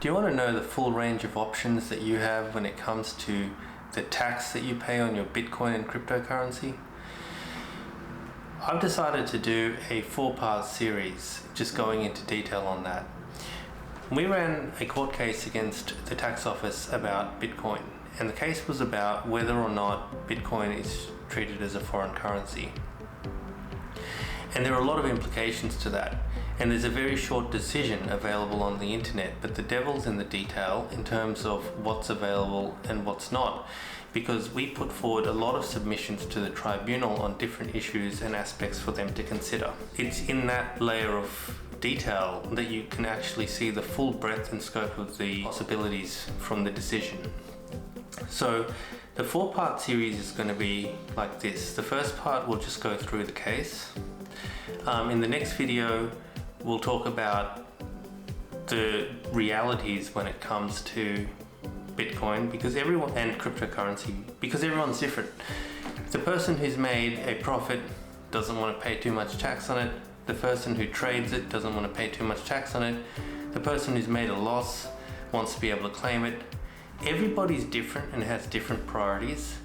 Do you want to know the full range of options that you have when it comes to the tax that you pay on your Bitcoin and cryptocurrency? I've decided to do a 4-part series just going into detail on that. We ran a court case against the tax office about Bitcoin, and the case was about whether or not Bitcoin is treated as a foreign currency. And there are a lot of implications to that. And there's a very short decision available on the internet, but the devil's in the detail in terms of what's available and what's not, because we put forward a lot of submissions to the tribunal on different issues and aspects for them to consider. It's in that layer of detail that you can actually see the full breadth and scope of the possibilities from the decision. So the 4-part series is going to be like this. The first part will just go through the case. In the next video, we'll talk about the realities when it comes to Bitcoin and cryptocurrency, because everyone's different. The person who's made a profit doesn't want to pay too much tax on it. The person who trades it doesn't want to pay too much tax on it. The person who's made a loss wants to be able to claim it. Everybody's different and has different priorities,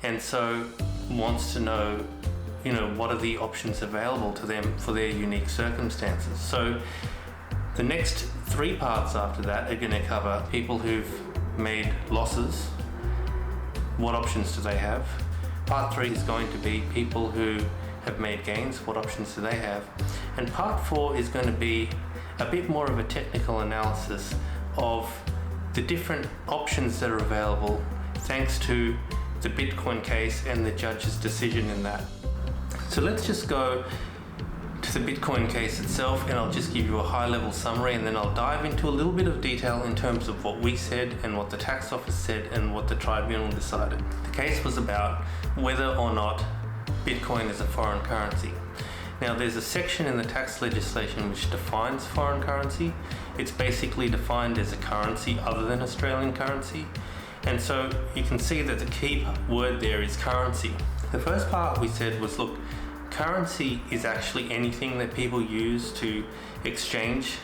and so wants to know, what are the options available to them for their unique circumstances. So the next 3 parts after that are going to cover people who've made losses. What options do they have? Part 3 is going to be people who have made gains. What options do they have? And part 4 is going to be a bit more of a technical analysis of the different options that are available thanks to the Bitcoin case and the judge's decision in that. So let's just go to the Bitcoin case itself, and I'll just give you a high-level summary, and then I'll dive into a little bit of detail in terms of what we said and what the tax office said and what the tribunal decided. The case was about whether or not Bitcoin is a foreign currency. Now, there's a section in the tax legislation which defines foreign currency. It's basically defined as a currency other than Australian currency. And so you can see that the key word there is currency. The first part we said was, look, currency is actually anything that people use to exchange.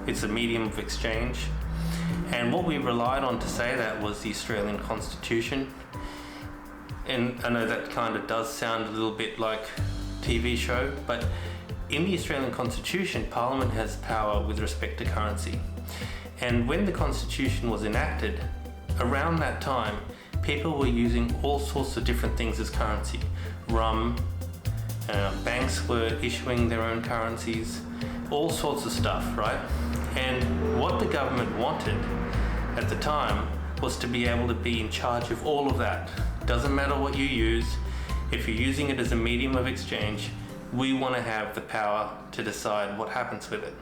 It's a medium of exchange. And what we relied on to say that was the Australian Constitution. And I know that kind of does sound a little bit like TV show, but in the Australian Constitution, Parliament has power with respect to currency. And when the Constitution was enacted, around that time, people were using all sorts of different things as currency. Rum, banks were issuing their own currencies, all sorts of stuff, right? And what the government wanted at the time was to be able to be in charge of all of that. Doesn't matter what you use, if you're using it as a medium of exchange, we want to have the power to decide what happens with it.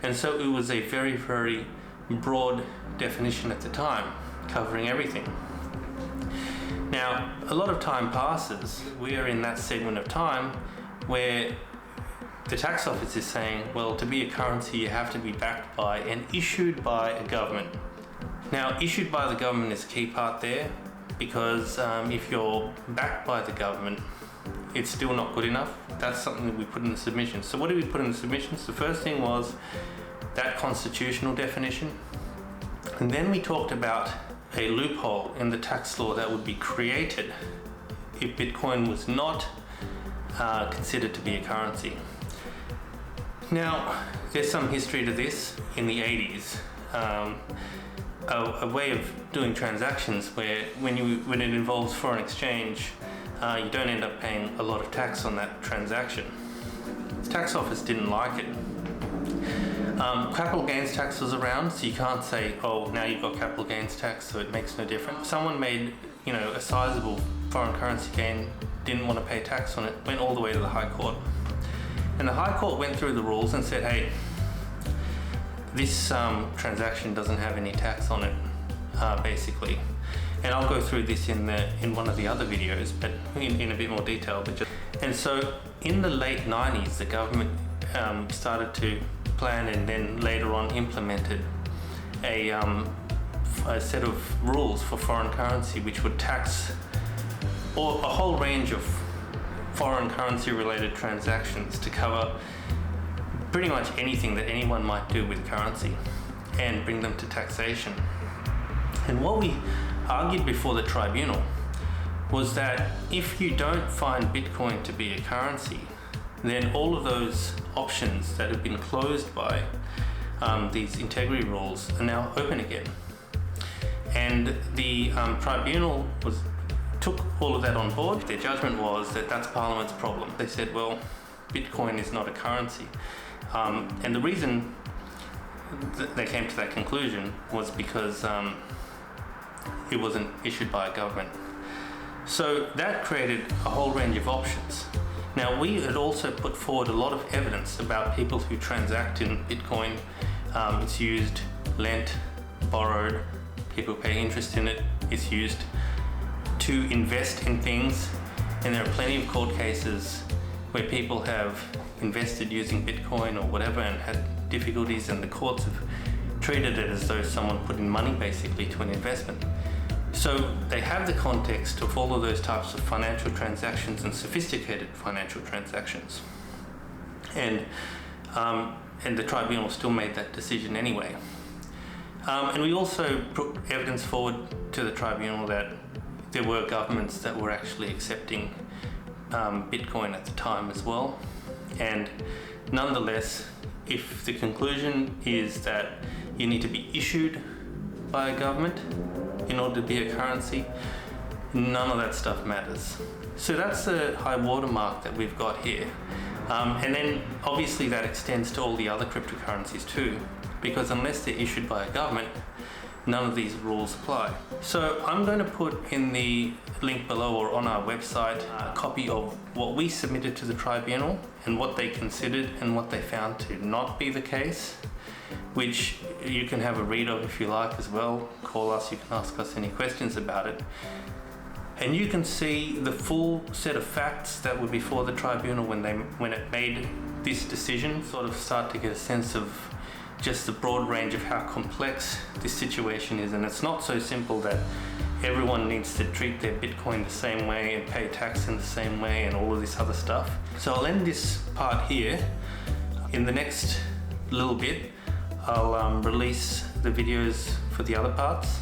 And so it was a very, very broad definition at the time, covering everything. Now, a lot of time passes. We are in that segment of time where the tax office is saying, well, to be a currency, you have to be backed by and issued by a government. Now, issued by the government is a key part there, because if you're backed by the government, it's still not good enough. That's something that we put in the submission. So what did we put in the submissions? The first thing was that constitutional definition. And then we talked about a loophole in the tax law that would be created if Bitcoin was not considered to be a currency. Now, there's some history to this. In the 80s, a way of doing transactions where when it involves foreign exchange, you don't end up paying a lot of tax on that transaction. The tax office didn't like it. Capital gains tax was around, so you can't say, oh, now you've got capital gains tax, so it makes no difference. Someone made, a sizable foreign currency gain, didn't want to pay tax on it, went all the way to the High Court. And the High Court went through the rules and said, hey, this transaction doesn't have any tax on it, basically. And I'll go through this in one of the other videos, but in a bit more detail. And so in the late 90s, the government started to plan and then later on implemented a set of rules for foreign currency which would tax a whole range of foreign currency related transactions to cover pretty much anything that anyone might do with currency. and bring them to taxation. And what we argued before the tribunal was that if you don't find Bitcoin to be a currency, then all of those options that have been closed by these integrity rules are now open again. And the tribunal took all of that on board. Their judgment was that that's Parliament's problem. They said, well, Bitcoin is not a currency. And the reason they came to that conclusion was because it wasn't issued by a government. So that created a whole range of options. Now, we had also put forward a lot of evidence about people who transact in Bitcoin. It's used, lent, borrowed, people pay interest in it. It's used to invest in things. And there are plenty of court cases where people have invested using Bitcoin or whatever and had difficulties, and the courts have treated it as though someone put in money basically to an investment. So they have the context of all of those types of financial transactions and sophisticated financial transactions. And the tribunal still made that decision anyway. And we also put evidence forward to the tribunal that there were governments that were actually accepting Bitcoin at the time as well. And nonetheless, if the conclusion is that you need to be issued by a government in order to be a currency, none of that stuff matters. So that's the high watermark that we've got here. And then obviously that extends to all the other cryptocurrencies too, because unless they're issued by a government, none of these rules apply. So I'm going to put in the link below or on our website a copy of what we submitted to the tribunal and what they considered and what they found to not be the case, which you can have a read of if you like as well. Call us, you can ask us any questions about it. And you can see the full set of facts that were before the tribunal when it made this decision, sort of start to get a sense of just the broad range of how complex this situation is. And it's not so simple that everyone needs to treat their Bitcoin the same way and pay tax in the same way and all of this other stuff. So I'll end this part here. In the next little bit, I'll release the videos for the other parts.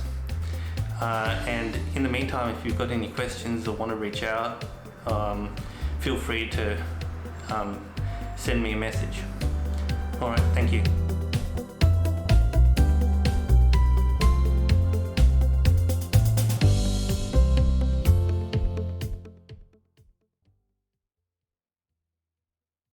And in the meantime, if you've got any questions or want to reach out, feel free to send me a message. All right, thank you.